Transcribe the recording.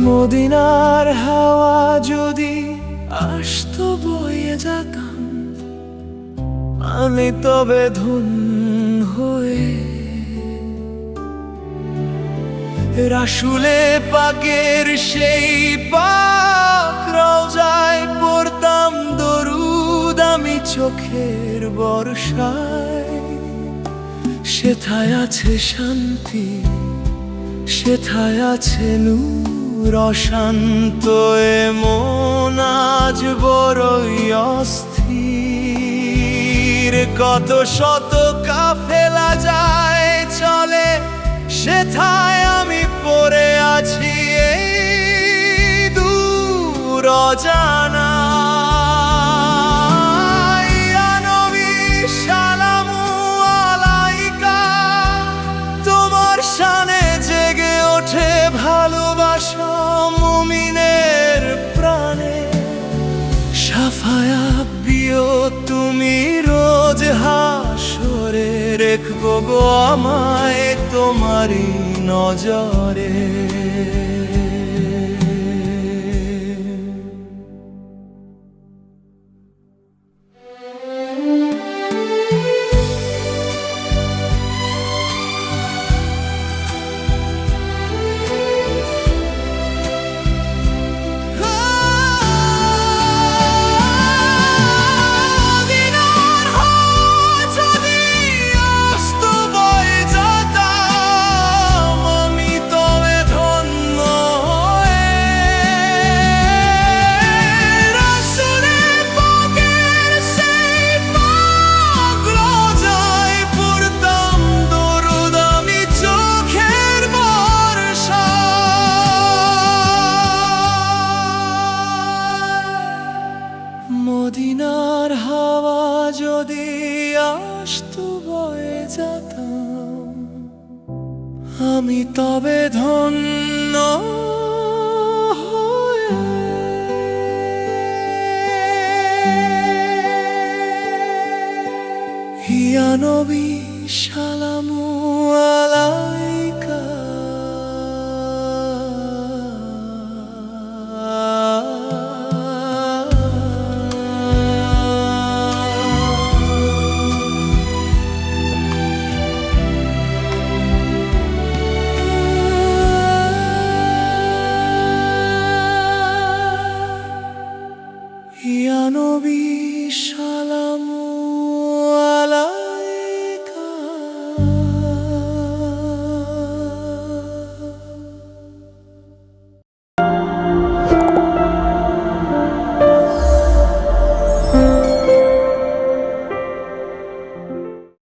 মদিনার হাওয়া যদি আসতো বয়ে যেতাম আমি তবে ধন্য হয়ে রাসূলে পাকের সেই পাক রওজায় পড়তাম দরুদ আমি চোখের বর্ষায়। সেথায় আছে শান্তি, সেথায় আছে নূর, অশান্ত এ মন আজ বড়ই অস্থির। কত শত কাফেলা যায় চলে, সেথায় আমি পড়ে আছি এই দূর অজানা। ভালোবাসা মুমিনের প্রাণে শাফায়াত দিও তুমি রোজ হাসরে, রেখো গো আমায় তোমারই নজরে। মদিনার হাওয়া যদি আসতো বয়ে যেতাম আমি তবে ধন্য হয়ে। ইয়া নবী সালামু আলাইকা, ইয়া নবী